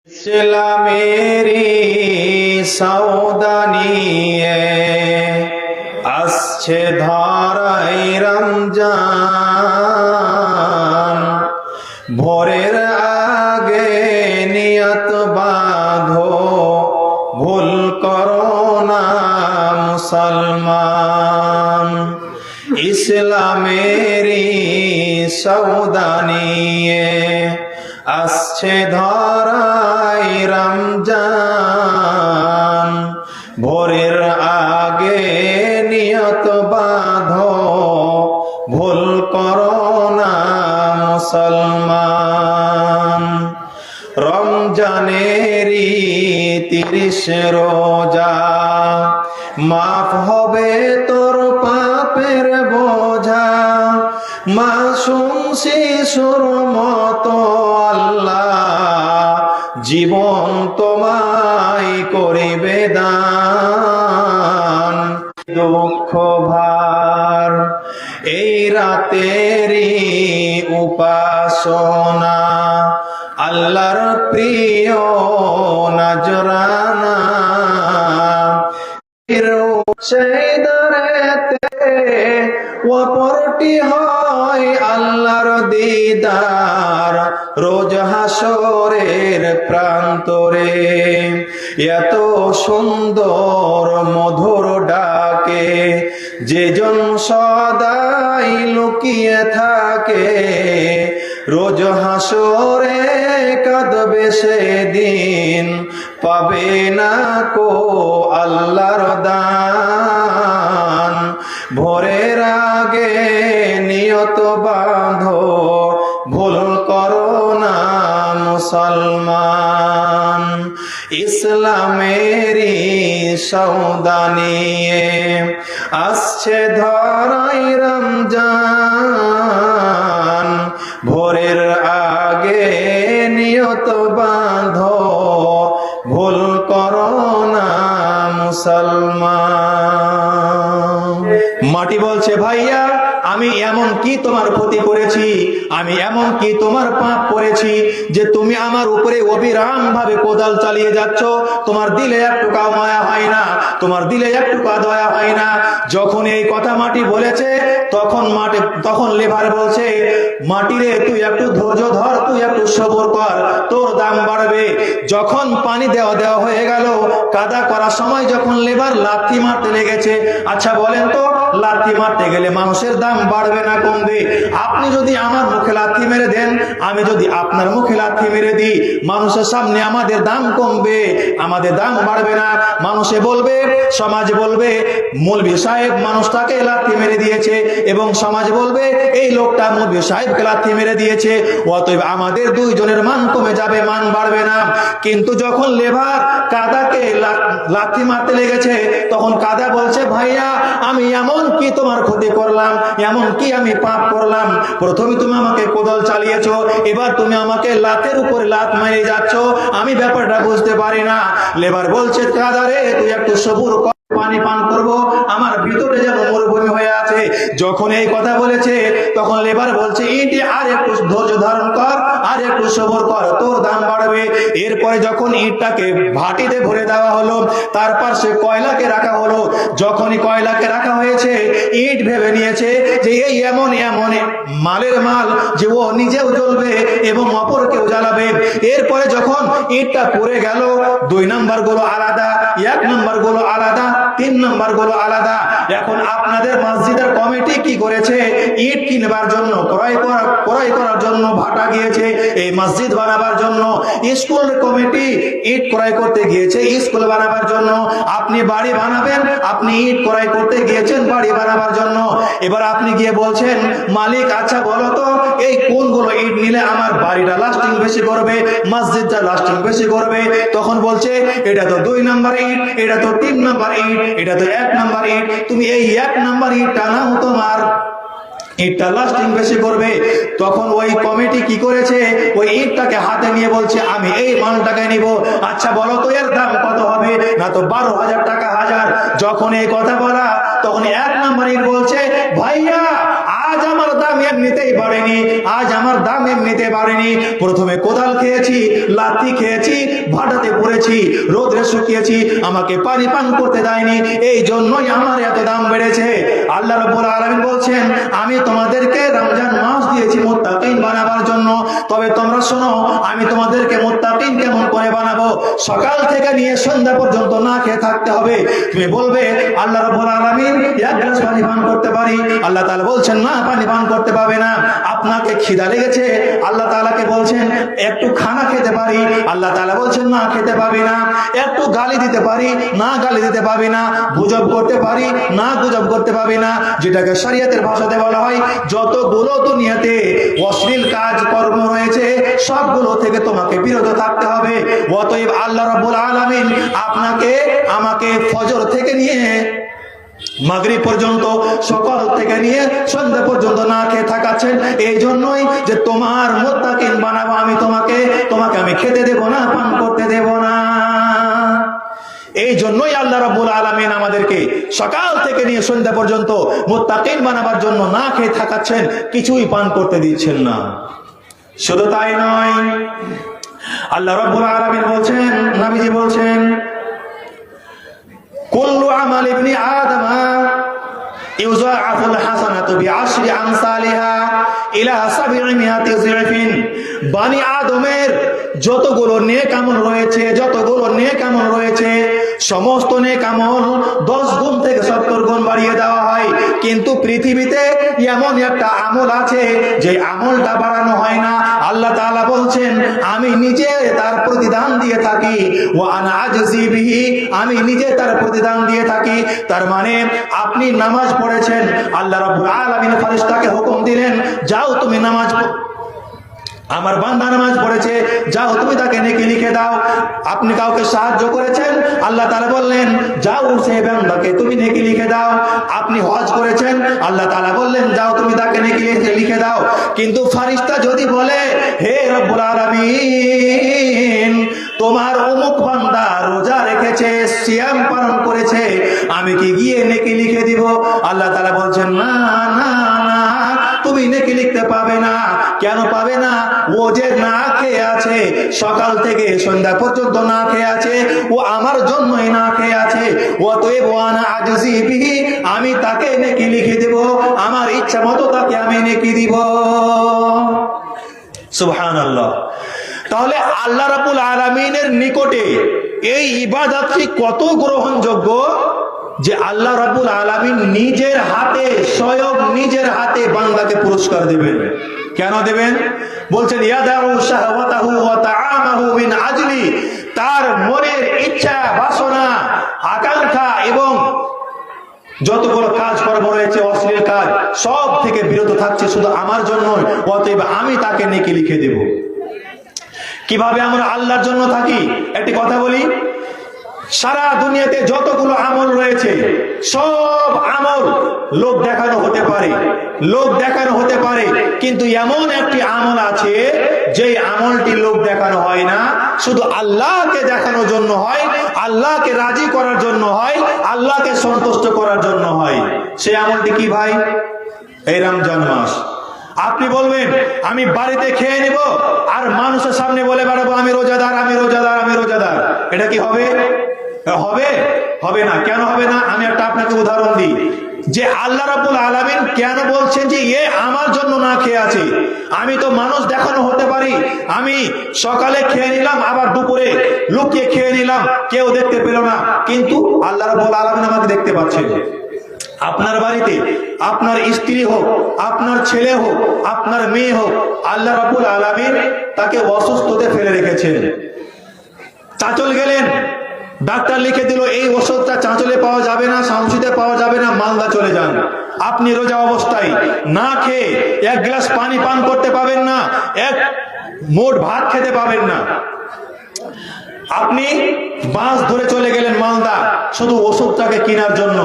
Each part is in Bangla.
ইসলামেরি সওদা নিয়ে আসছে ধরাই রমজান। ভোরের আগে নিয়ত বাঁধো, ভুল করো না মুসলমান। ইসলামেরি সওদা নিয়ে আসছে ধরাই রমজান। ভোরের আগে নিয়ত বাঁধো, ভুল করো না মুসলমান। রমজানেরই 30 রোজা, মাফ হবে তোর পাপের বোঝা। মাসুম শিশুর মতো আল্লাহ জীবন তোমায় করিবে দান। দুঃখ ভার এই রাতেরই উপাসনা, আল্লাহর প্রিয় নজরানা। সেই দরেতে অপরটি হয় আল্লাহর দিদার, রোজ হাসরের প্রান্তরে। এত সুন্দর মধুর ডাকে যেজন সদাই লুকিয়ে থাকে, রোজ হাসরে কাঁদবে সেদিন, পাবে না কো আল্লাহর দান। ভোরের আগে নিয়ত বাঁধো, ভুল করো না মুসলমান। ইসলামেরি সওদা নিয়ে আসছে ধরাই রমজান। ভোরের আগে নিয়ত বাঁধো, ভুল করো না মুসলমান। মাটি বলছে, ভাইয়া আমি এমন কি তোমার ক্ষতি করেছি, আমি এমন কি তোমার পাপ করেছি যে তুমি আমার উপরে অবিরাম ভাবে কোদাল চালিয়ে যাচ্ছ? তোমার দিলে একটু মায়া হয় না, তোমার দিলে একটু দয়া হয় না? যখন এই কথা মাটি বলেছে, তখন লেবার বলছে, মাটি রে তুই একটু ধৈর্য ধর, তুই একটু সবর কর, তোর দাম বাড়বে। যখন পানি দেওয়া হয়ে গেল, কাদা করার সময় যখন লেবার লাথি মারতে লেগেছে, আচ্ছা বলেন তো, লাথি মারতে গেলে মানুষের দাম বাড়বে না কমবে? আপনি যদি আমার মুখে লাথি মেরে দেন, আমি যদি আপনার মুখে লাথি মেরে দিই, মানুষের সামনে আমাদের দাম কমবে, আমাদের দাম বাড়বে না। মানুষে বলবে, সমাজ বলবে, মৌলভী সাহেব মানুষটাকে লাথি মেরে দিয়েছে, এবং সমাজ বলবে এই লোকটা মৌলভী সাহেবকে লাথি মেরে দিয়েছে, অতএব আমাদের দুইজনের মান কমে যাবে, মান বাড়বে না। কিন্তু যখন লেবার কাদাকে লাথি মারতে লেগেছে, তখন কাদা বলছে, ভাইয়া আমি এমন কি তোমার ক্ষতি করলাম, এমন কি আমি পাপ করলাম? প্রথমে তুমি আমাকে কোদাল চালিয়েছো, এবার তুমি আমাকে লাতের উপরে লাত মেরে যাচ্ছ, আমি ব্যাপারটা বুঝতে পারি না। লেবার বলছে, কাদা রে তুই একটু সবুর কর, পানি পান করবো, আমার ভিতরে যেন মরুভূমি হয়ে আছে। যখন এই কথা বলেছে, তখন লেবার বলছে, ইটে আর একটু ধৈর্য ধারণ কর, আর একটু সবর কর, তোর দাম বাড়বে। এরপরে যখন ইটটাকে ভাটিতে ভরে দেওয়া হলো, তার পাশে কয়লাকে রাখা হলো। যখনই কয়লাকে রাখা হয়েছে, ইট ভেবে নিয়েছে যে এই এমন মালের মাল যে ও নিজেও জ্বলবে এবং অপরকেও জ্বালাবে। এরপরে যখন ইটটা পড়ে গেল, 2 নাম্বার গুলো আলাদা, 1 নাম্বার গুলো আলাদা, 3 নাম্বার গুলো আলাদা। এখন আপনাদের মসজিদের কমিটি কি করেছে? ইট কিনবার জন্য, ক্রয় করার জন্য ভাটা গিয়েছে, এই মসজিদ বানাবার জন্য। স্কুল কমিটি ইট ক্রয় করতে গিয়েছে স্কুল বানাবার জন্য। আপনি বাড়ি বানাবেন, আপনি ইট ক্রয় করতে গিয়েছেন বাড়ি বানাবার জন্য। এবার আপনি গিয়ে বলছেন, মালিক আচ্ছা বলো তো এই কোনগুলো ইট নিলে আমার বাড়িটা লাস্টিং বেশি করবে, মসজিদটা লাস্টিং বেশি করবে? তখন বলছে, এটা তো 2 নাম্বার ইট, এটা তো 3 নাম্বার ইট, এটা তো 1 নাম্বার ইট, তুমি এই 1 নাম্বার ইটটা নাও, তোমার ইটটা লাস্টিং বেশি করবে। তখন ওই কমিটি কি করেছে, ওই ইটটাকে হাতে নিয়ে বলছে, আমি এই মালটাকে নিব, আচ্ছা বলো তো এর দাম কত হবে? না তো 12,000 টাকা হাজার। যখন এই কথা বলা, তখন 1 নাম্বার ইট বলছে, ভাইয়া আজ আজ আমার দাম এমনিতেই বাড়েনি, আজ আমার দাম এমনিতে বাড়েনি। প্রথমে কোদাল খেয়েছি, লাথি খেয়েছি, ভাটাতে পড়েছি, রোদে শুকিয়েছি, আমাকে পানি পান করতে দেয়নি, এই জন্যই আমার এত দাম বেড়েছে। আল্লাহ রাব্বুল আলামিন বলছেন, আমি তোমাদেরকে রমজান মাস দিয়েছি মুত্তাকিন বানাবার জন্য। তবে তোমরা শোনো, আমি তোমাদেরকে মুত্তাকিন কেমন করে বানাবো? সকাল থেকে নিয়ে সন্ধ্যা পর্যন্ত না খেয়ে থাকতে হবে। তুমি বলবে আল্লাহ রাব্বুল আলামিন এক গ্লাস পানি পান করতে পারি, আল্লাহ তাআলা বলছেন না, পানি পান করতে পারবে না। আপনাকে খিদা লেগেছে, আল্লাহ তাআলাকে বলছেন একটু খানা খেতে পারি, আল্লাহ তাআলা বলছেন না, খেতে পাবি না। একটু গালি দিতে পারি, না গালি দিতে পাবি না। গুজব করতে পারি, না গুজব করতে পাবি না। যেটাকে শরীয়তের ভাষাতে বলা হয়, যতগুলো দুনিয়াতে অশ্লীল কাজ কর্ম রয়েছে সবগুলো থেকে তোমাকে বিরত থাকতে হবে। অতএব আল্লাহ রাব্বুল আলামিন আপনাকে আমাকে ফজর থেকে নিয়ে মাগরিব পর্যন্ত, সকাল থেকে নিয়ে সন্ধ্যা পর্যন্ত না খেয়ে থাকাচ্ছেন এই জন্যই যে তোমার মুত্তাকিন বানাবো আমি তোমাকে আমি খেতে দেব না, পান করতে দেব না। এই জন্যই আল্লাহ রাব্বুল আলামিন আমাদেরকে সকাল থেকে নিয়ে সন্ধ্যা পর্যন্ত মুত্তাকিন বানাবার জন্য না খেয়ে থাকাচ্ছেন, কিছুই পান করতে দিচ্ছেন না। শুধু তাই নয়, আল্লাহ রাব্বুল আলামিন বলছেন, নবীজি বলছেন, কুল্লু আমাল ইবনি আদম ইউযাআফুল হাসানাতু বিআশরি আমসালিহা ইলা 700 যিফিন। বনি আদমের যতগুলো নেক আমল রয়েছে সমস্ত নেক আমল 10 গুণ থেকে 70 গুণ বাড়িয়ে দেওয়া হয়। কিন্তু পৃথিবীতে এমন একটা আমল আছে যে আমলটা বাড়ানো হয় না। আল্লাহ তাআলা বলছেন, আমি নিজে তার প্রতিদান দিয়ে থাকি, ওয়া আনা আজজি বিহি, আমি নিজে তার প্রতিদান দিয়ে থাকি। তার মানে আপনি নামাজ পড়েছেন, আল্লাহ রাব্বুল আলামিন ফেরেশতাকে হুকুম দিলেন, যাও তুমি নামাজ, আমার বান্দা নামাজ পড়েছে, যাও তুমি তাকে নেকি লিখে দাও। আপনি কাউকে সাহায্য করেছেন, আল্লাহ তাআলা বললেন, যাও সেই বান্দাকে তুমি নেকি লিখে দাও। আপনি হজ করেছেন, আল্লাহ তাআলা বললেন, যাও তুমি তাকে নেকি লিখে দাও। কিন্তু ফেরেশতা যদি বলে, হে রব্বুল আলামিন, তোমার অমুক বান্দা রোজা রেখেছে, সিয়াম পালন করেছে, আমি কি গিয়ে নেকি লিখে দিব? আল্লাহ তাআলা বলছেন, না না না, তুমি নেকি লিখতে পাবে না। কেন পাবে না? ও যে না খেয়ে আছে, সকাল থেকে সন্ধ্যা পর্যন্ত না খেয়ে আছে, ও আমার জন্যই না খেয়ে আছে। অতএব ওয়ানা আজজি বিহি, আমি তাকে নেকি লিখে দেব, আমার ইচ্ছা মতো তাকে আমি নেকি দিব। সুবহানাল্লাহ। তাহলে আল্লাহ রাব্বুল আলামিনের নিকটে এই ইবাদতটি কত গ্রহণযোগ্য যে আল্লাহ রাব্বুল আলামিন নিজের হাতে, স্বয়ং নিজের হাতে বান্দাকে পুরস্কার দেবেন। কেন দেবেন? বলছেন, ইয়াদাউ শাহওয়াতাহু ওয়া তাআমাহু মিন আজলি, তার মনের ইচ্ছা, বাসনা, আকাঙ্ক্ষা এবং যতগুলো কাজ কর্ম রয়েছে অশ্লীল কাজ, সব থেকে বিরত থাকছে শুধু আমার জন্য। অতএব আমি তাকে নেকি লিখে দেব। কিভাবে আমরা আল্লাহর জন্য থাকি? একটি কথা বলি, সারা দুনিয়াতে যতগুলো আমল রয়েছে সব আমল লোক দেখানো হতে পারে, কিন্তু এমন একটি আমল আছে যেই আমলটি লোক দেখানো হয় না, শুধু আল্লাহকে দেখানোর জন্য হয়, আল্লাহকে রাজি করার জন্য হয়, আল্লাহকে সন্তুষ্ট করার জন্য হয়। সেই আমলটি কি ভাই? এই রমজান মাস। আপনি বলবেন আমি বাড়িতে খেয়ে নেব আর মানুষের সামনে বলে বেড়াবো আমি রোজাদার, আমি রোজাদার, আমি রোজাদার। এটা কি হবে? হবে না। কেন হবে না? আমি একটা আপনাকে উদাহরণ দিই, যে আল্লাহ রাব্বুল আলামিন কেন বলছেন যে এ আমার জন্য না খেয়ে আছে। আমি তো মানুষ দেখানো হতে পারি, আমি সকালে খেয়ে নিলাম, আবার দুপুরে লুকিয়ে খেয়ে নিলাম, কেউ দেখতে পেল না, কিন্তু আল্লাহ রাব্বুল আলামিন আমাকে দেখতে পাচ্ছেন। আপনার বাড়িতে আপনার স্ত্রী হোক, আপনার ছেলে হোক, আপনার মেয়ে হোক, আল্লাহ রাব্বুল আলামিন তাকে অসুস্থতে ফেলে রেখেছেন। চাঁচল গেলেন, ডাক্তার লিখে দিল এই ওষুধটা চাঁচলে পাওয়া যাবে না, শামসিতে পাওয়া যাবে না, মালদা চলে যান। আপনি রোজা অবস্থায় না খেয়ে এক গ্লাস পানি পান করতে পাবেন না, এক মোট ভাত খেতে পাবেন না। আপনি বাস ধরে চলে গেলেন মালদা শুধু ওষুধটাকে কেনার জন্য।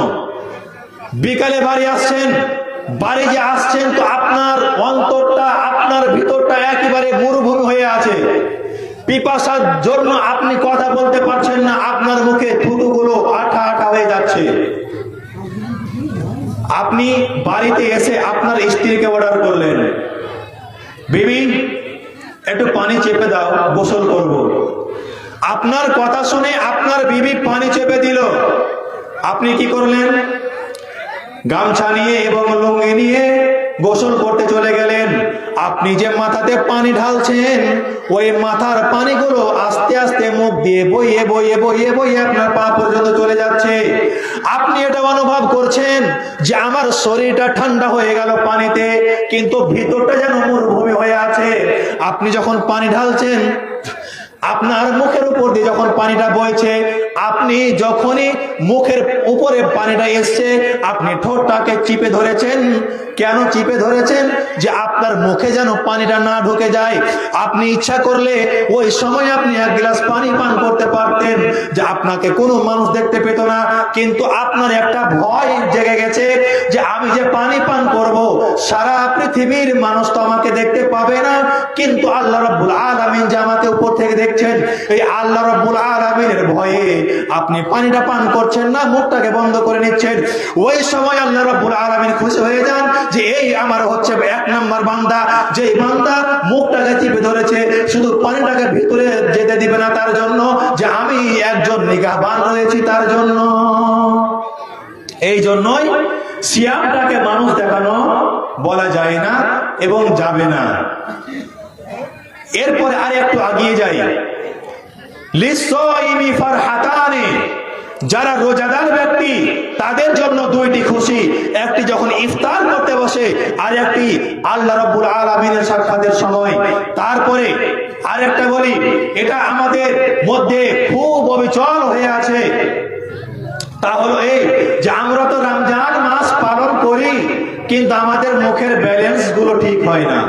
বিকালে বাড়ি আসছেন, বাড়ি যে আসছেন তো আপনার অন্তরটা, আপনার ভিতরটা একেবারে মরুভূমি হয়ে আছে। পিপাসার জন্য আপনি কথা বলতে পারছেন না, আপনার মুখে থুতুগুলো আঠা আঠা হয়ে যাচ্ছে। আপনি বাড়িতে এসে আপনার স্ত্রীকে অর্ডার করলেন, বিবি একটু পানি চেপে দাও, গোসল করব। আপনার কথা শুনে আপনার বিবি পানি চেপে দিল, আপনি কি করলেন? গামছা নিয়ে এবং লুঙ্গি নিয়ে গোসল করতে চলে গেলেন। আপনি যে মাথাতে পানি ঢালছেন, ওই মাথার পানিগুলো আস্তে আস্তে মুখ দিয়ে বইয়ে বইয়ে বইয়ে বইয়ে আপনার পা পর্যন্ত চলে যাচ্ছে। আপনি এটা অনুভব করছেন যে আমার শরীরটা ঠান্ডা হয়ে গেল পানিতে, কিন্তু ভিতরটা যেন মরুভূমি হয়ে আছে। আপনি যখন পানি ঢালছেন, আপনার মুখের উপর দিয়ে যখন পানিটা বইছে, আপনি যখনই মুখের উপরে পানিটা এসছে, আপনি ঠোঁটটাকে চিপে ধরেছেন। কেন চিপে ধরেছেন? যে আপনার মুখে যেন পানিটা না ঢুকে যায়। আপনি ইচ্ছা করলে ওই সময় আপনি এক গ্লাস পানি পান করতে পারতেন, যে আপনাকে কোনো মানুষ দেখতে পেত না, কিন্তু আপনার একটা ভয় জেগে গেছে যে আমি যে পানি পান করব, সারা পৃথিবীর মানুষ তো আমাকে দেখতে পাবে না, কিন্তু আল্লাহ রাব্বুল আলামিন যে আমাকে উপর থেকে দেখছেন, এই আল্লাহ রাব্বুল আলামিনের ভয়ে আপনি পানিটা পান করছেন না, মুখটাকে বন্ধ করে নিচ্ছেন। ওই সময় আল্লাহ রাব্বুল আলামিন খুশি হয়ে যান যে এই আমার হচ্ছে এক নাম্বার বান্দা, যে বান্দা মুখটাকে চিপে ধরেছে, শুধু পানিটাকে ভিতরে যেতে দিবে না তার জন্য, যে আমি একজন নিগাহবান রয়েছি তার জন্য। এই জন্যই সিয়ামটাকে মানুষ দেখানো বলা যায় না এবং যাবে না। এরপরে আর একটু আগিয়ে যাই। লিসসাইমি ফারহাতানি, যারা রোজাদার ব্যক্তি তাদের জন্য দুইটি খুশি, একটি যখন ইফতার করতে বসে, আর একটি আল্লাহ রাব্বুল আলামিনের সাক্ষাতের সময়। তারপরে আরেকটা বলি, এটা আমাদের মধ্যে খুব অবিচল হয়ে আছে, তা হলো এই যে আমরা তো রমজান মাস পালন করি, কিন্তু আমাদের মুখের ব্যালেন্স গুলো ঠিক হয় না।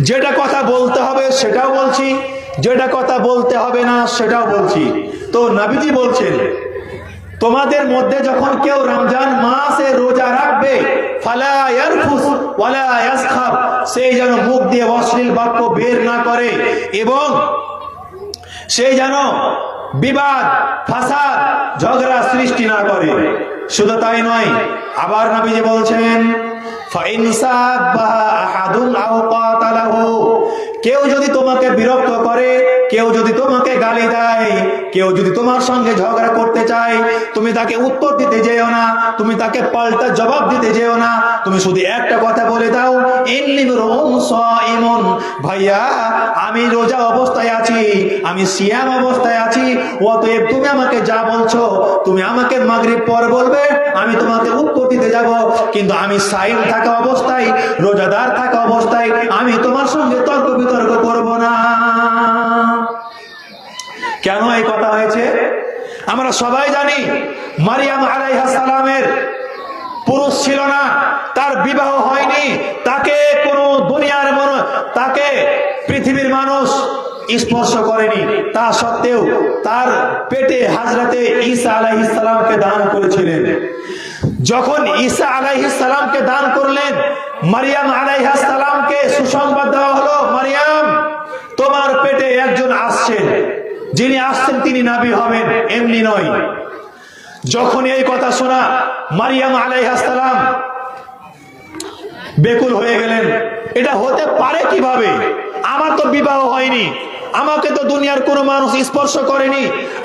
যেটা কথা বলতে হবে সেটাও বলছি, যেটা কথা বলতে হবে না সেটাও বলছি। তো নবীজি বলছেন, তোমাদের মধ্যে যখন কেউ রমজান মাসে রোজা রাখবে, ফালা ইয়ারফুস ওয়ালা ইয়াসখাব, সেই যেন মুখ দিয়ে অশ্লীল বাক্য বের না করে, এবং সেই যেন বিবাদ ফাসাদ ঝগড়া সৃষ্টি না করে। শুধু তাই নয়, আবার নবীজি বলছেন, ফাইন সাব্বাহা আহাদুন আও কাতালাহু, কেউ যদি তোমাকে বিরক্ত করে, কেউ যদি তোমাকে গালি দেয়, কেউ যদি তোমার সঙ্গে ঝগড়া করতে চায়, তুমি তাকে উত্তর দিতে যেও না, তুমি তাকে পাল্টা জবাব দিতে যেও না, তুমি শুধু একটা কথা বলে দাও, ইন্নী রুম সাইমুন, ভাইয়া আমি রোজা অবস্থায় আছি, আমি সিয়াম অবস্থায় আছি, অতএব তুমি আমাকে যা বলছো, তুমি আমাকে মাগরিব পর বলবে, আমি তোমাকে উত্তর দিতে যাব, কিন্তু আমি সাইম থাকা অবস্থায়, রোজাদার থাকা অবস্থায় আমি তোমার সঙ্গে তর্ক বিতর্ক করব না। কেন এই কথা হয়েছে? আমরা সবাই জানি মারিয়াম আলাইহিস সালামের পুরুষ ছিল না, তার বিবাহ হয়নি, তাকে কোনো দুনিয়ার তাকে পৃথিবীর মানুষ স্পর্শ করেনি, তা সত্ত্বেও তার পেটে হযরতে ঈসা আলাইহিস সালামকে দান করেছিলেন। যখন ঈসা আলাইহিস সালামকে দান করলেন, মারিয়াম আলাইহিস সালামকে সুসংবাদ দেওয়া হলো, মারিয়াম তোমার পেটে একজন আসছেন, যিনি আসছেন তিনি নবী হবেন, এমনি নয়। যখন এই কথা শোনা, মারিয়াম আলাইহিস সালাম বেকুল হয়ে গেলেন, এটা হতে পারে কিভাবে? আমার তো বিবাহ হয়নি, আমাকে তো দুনিয়ার কোনো মানুষ স্পর্শ করেনি,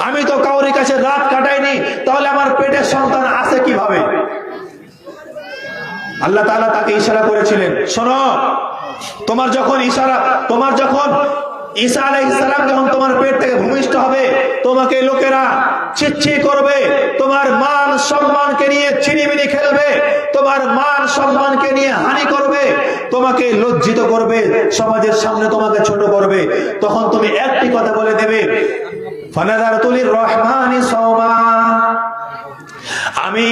আমি তো কাউরি কাছে রাত কাটাইনি, তাহলে আমার পেটের সন্তান আসে কিভাবে? আল্লাহ তাআলা তাকে ইশারা করেছিলেন, শোনো, তোমার যখন ঈসা আলাইহিস সালাম যখন তোমার পেট থেকে ভূমিষ্ঠ হবে, তোমাকে লোকেরা ছিচ্ছি করবে, তোমার মান সম্মানকে নিয়ে ছিনিমিনি খেলবে, তোমার মান সম্মানকে নিয়ে হানি করবে, তোমাকে লজ্জিত করবে, সমাজের সামনে তোমাকে ছোট করবে। তখন তুমি একটি কথা বলে দেবে, ফানাযারতু লির-রাহমানি সাওমা, আমি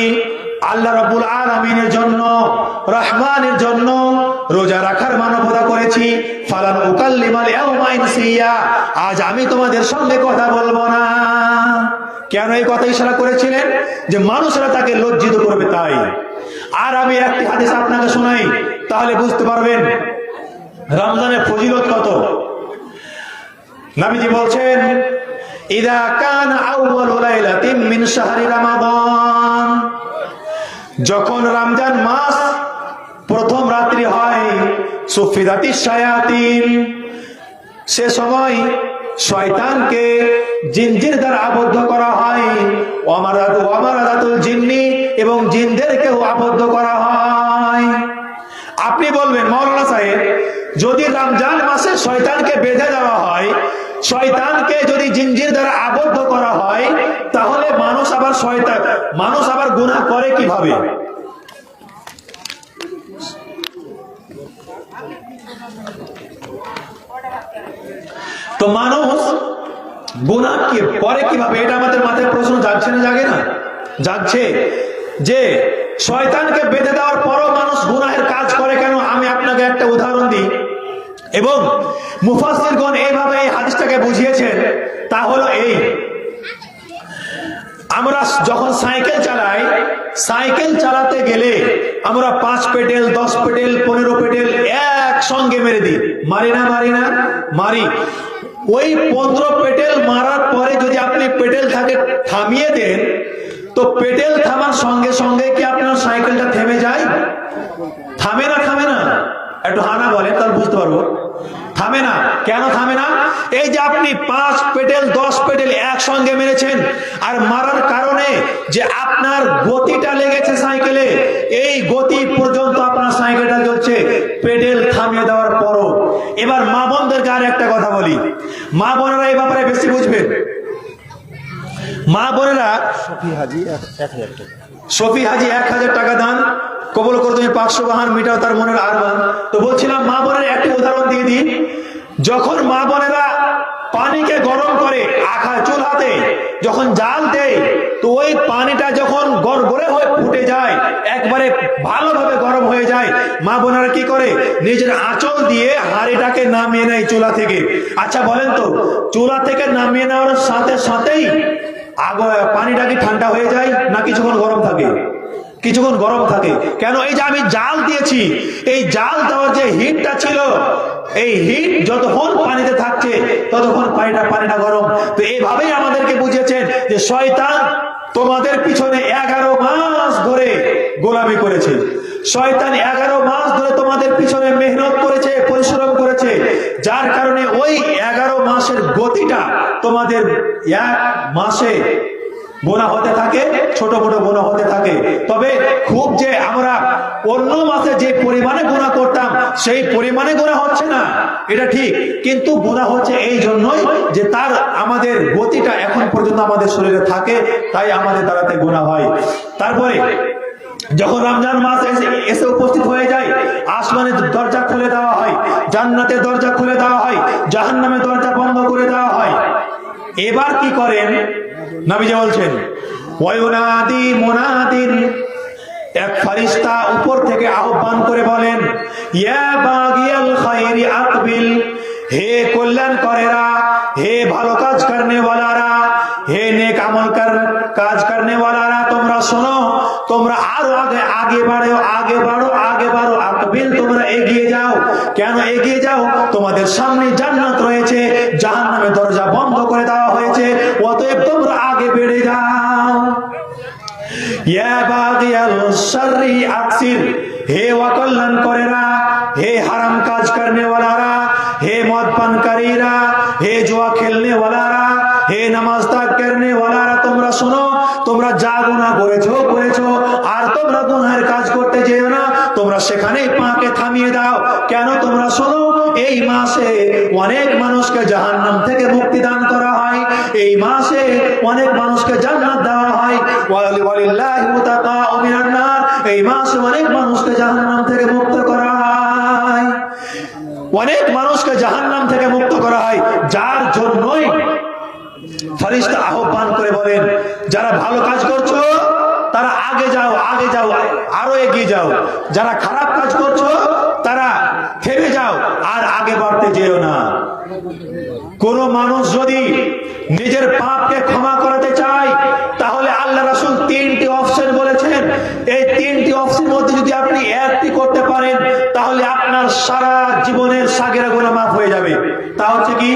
আল্লাহ রাব্বুল আলামিনের জন্য, রহমানের জন্য রোজা রাখার মানবতা করেছি, ফালান উকাল্লিমাল ইয়াওমা ইনসিয়া, আজ আমি তোমাদের সঙ্গে কথা বলবো না। কেন এই কথা ইশারা করেছিলেন? যে মানুষরা তাকে লজ্জিত করবে তাই। আর আমি একটি হাদিস আপনাকে শোনাই, তাহলে বুঝতে পারবেন রমজানের ফজিলত কত। নবীজি বলছেন, ইযা কানা আউয়ালু লাইলাতিন মিন শাহরি রমাদান যখন রমজান মাস প্রথম রাত্রি হয়, সুফিদাতিশ শায়াতিন, সে সময় শয়তানকে জিনজির দ্বারা আবদ্ধ করা হয়, ওয়ামারাদাতুল জিন্নি, এবং জিনদেরকেও আবদ্ধ করা হয়। আপনি বলবেন মৌলানা সাহেব, যদি রমজান মাসে শয়তানকে বেঁধে দেওয়া হয়, শয়তানকে যদি জিনজির দ্বারা আবদ্ধ করা হয়, তাহলে মানুষ আবার গুনাহ করে কিভাবে? তো মানুষ গুনাহ কি করে কিভাবে? এটা আমাদের মাথায় প্রশ্ন জাগছে না জাগে না? জাগছে। যে শয়তানকে বেঁধে দেওয়ার পরও মানুষ গুনাহের কাজ করে কেন? আমি আপনাকে একটা উদাহরণ দিই, এবং মুফাসসিরগণ এইভাবে এই হাদিসটাকে বুঝিয়েছেন। তা হলো এই, আমরা যখন সাইকেল চালাই, সাইকেল চালাতে গেলে আমরা 5 পেডেল, 10 পেডেল, 15 পেডেল একসঙ্গে মেরে দিই, মারি না? মারি। ওই 15 পেডেল মারার পরে যদি আপনি পেডেল থামিয়ে দেন, তো পেডেল থামার সঙ্গে সঙ্গে কি আপনার সাইকেলটা থেমে যায়? থামে না? একটু হানা বলেন, তাহলে বুঝতে পারবো। থামে না। কেন থামে না? এই যে আপনি 5 পেডেল 10 পেডেল একসঙ্গে মেরেছেন, আর মারার কারণে যে আপনার গতিটা লেগেছে সাইকেলে, এই গতি পর্যন্ত আপনার সাইকেলটা চলছে পেডেল থামিয়ে দেওয়ার পরও। এবার মা বোনদেরকে আর একটা কথা বলি, মা বোনেরা এই ব্যাপারে বেশি বুঝবেন। মা বোনেরা, শফি হাজি 1000 টাকা দান, কবুল করে তুমি 500 বাহান মিটাও তার মনের আরমান। তো বলছিলাম, মা বোনের একটি উদাহরণ দিয়ে দিই। যখন মা বোনেরা পানিকে গরম করে চুলাতে যখন জাল দেয়, তো ওই পানিটা যখন গড়গড়ে হয়ে ফুটে যায়, একবারে ভালোভাবে গরম হয়ে যায়, মা বোনেরা কি করে? নিজের আঁচল দিয়ে হাঁড়িটাকে নামিয়ে নেয় চুলা থেকে। আচ্ছা বলেন তো, চুলা থেকে নামিয়ে নেওয়ার সাথে সাথেই পানিটা কি ঠান্ডা হয়ে যায়, না কিছুক্ষণ গরম থাকে? কিছুক্ষণ গরম থাকে। কেন? এই যে আমি জাল দিয়েছি, এই জাল দেওয়ার যে হিটটা ছিল, এই হিট যতক্ষণ পানিতে থাকছে ততক্ষণ পানিটা গরম। তো এইভাবেই আমাদেরকে বুঝিয়েছেন যে শয়তান তোমাদের পিছনে 11 মাস ধরে গোলামি করেছে। শয়তান 11 মাস ধরে তোমাদের পিছনে মেহনত করেছে, পরিশ্রম করেছে, যার কারণে ওই 11 মাসের গতিটা তোমাদের 1 মাসে গুনাহ হতে থাকে, ছোট বড় গুনাহ হতে থাকে। তবে খুব যে আমরা অন্য মাসে যে পরিমাণে গুনাহ করতাম সেই পরিমাণে গুনাহ হচ্ছে না, এটা ঠিক, কিন্তু গুনাহ হচ্ছে এই জন্যই যে আমাদের গতিটা এখন পর্যন্ত আমাদের শরীরে থাকে, তাই আমাদের দ্বারাতে গুনাহ হয়। তারপরে যখন রমজান মাস এসে উপস্থিত হয়ে যায়, আসমানের দরজা খুলে দেওয়া হয়, জান্নাতের দরজা খুলে দেওয়া হয়, জাহান্নামের দরজা বন্ধ করে দেওয়া হয়। এবার কি করেন? নবীজি বলছেন, ওয়ায়ুনাদি মুনাদিন, এক ফেরেশতা উপর থেকে আহ্বান করে বলেন, ইয়া বাগিয়াল খায়রি আকবিল, হে কল্যাণ করেরা, হে ভালো কাজ করনে ওয়ালারা, হে নেক আমল কাজ করনে ওয়ালারা, তোমরা শোনো, তোমরা আরো আগে বাড়ো, আকবিল, তোমরা এগিয়ে যাও। কেন এগিয়ে যাও? তোমাদের সামনে জান্নাত রয়েছে, জাহান্নামের দরজা বন্ধ করে দেওয়া হয়েছে, অতএব তোমরা আগে বেড়ে যাও। ইয়া বাগিয়াল শাররি আকসির, হে ওয়াকল্যাণ করেরা, হে হারাম কাজ করনে ওয়ালারা, হে মদ পানকারীরা, হে জুয়া খেলনে ওয়ালারা, হে নামাজ ত্যাগ করনে ওয়ালারা, তোমরা শোনো, তোমরা যা গুনাহ করেছো, আর তোমরা গুনাহের কাজ করতে যেও না, তোমরা সেখানেই পাকে থামিয়ে দাও। কেন? তোমরা শোনো, এই মাসে অনেক মানুষকে জাহান্নাম থেকে মুক্তি দান করা হয়, এই মাসে অনেক মানুষকে জান্নাত দেওয়া হয়, ওয়ালিল্লাহি মুতাকাউ মিনান নার, এই মাসে অনেক মানুষকে জাহান্নাম থেকে মুক্ত করা হয়, অনেক মানুষকে জাহান্নাম থেকে মুক্ত করা হয়। যার জন্যই ফেরেশতা আহ্বান করে বলেন, যারা ভালো কাজ করছো তারা আগে যাও, আরো এগিয়ে যাও, যারা খারাপ কাজ করছো তারা থেমে যাও, আর আগে বাড়তে যেও না। কোন মানুষ যদি নিজের পাপকে ক্ষমা করাতে চায়, তাহলে আল্লাহ রাসূল 3টি অপশন বলেছেন। এই 3টি অপশনের মধ্যে যদি আপনি একটি করতে পারেন, তাহলে আপনার সারা জীবনের সাগিরা গুনাহ মাফ হয়ে যাবে। তা হচ্ছে কি?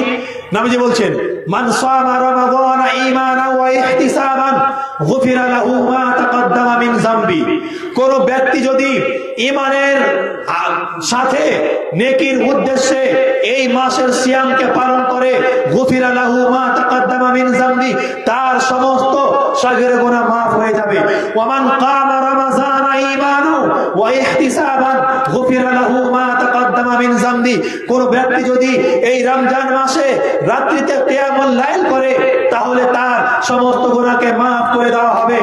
নবীজি বলছেন, মান সামা রমাদান ঈমানান ওয়া ইহতিসাবান গুফিরা লাহু মা তাকাদ্দাম তাকাদ্দামা মিন যামবি। কোন ব্যক্তি যদি ঈমানের সাথে নেকির উদ্দেশ্যে এই মাসের সিয়ামকে পালন করে, গুফিরা লাহু মা তাকাদ্দামা মিন যামবি, তার সমস্ত সাগিরা গুনাহ মাফ হয়ে যাবে। ওয়া মান কামা রমাযানা ঈমানান ওয়া ইহতিসাবান গুফিরা লাহু মা তাকাদ্দামা মিন যামবি। কোন ব্যক্তি যদি এই রমজান মাসে রাত্রিতে কিয়ামুল লাইল করে, তাহলে তার সমস্ত গুনাহকে মাফ করে দেওয়া হবে।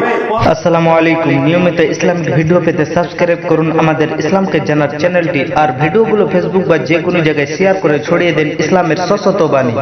আসসালামু আলাইকুম। নিয়মিত ইসলামিক ভিডিও পেতে সাবস্ক্রাইব করুন আমাদের ইসলামকে জানার চ্যানেলটি, আর ভিডিওগুলো ফেসবুক বা যে কোনো জায়গায় শেয়ার করে ছড়িয়ে দেন ইসলামের সশত বাণী।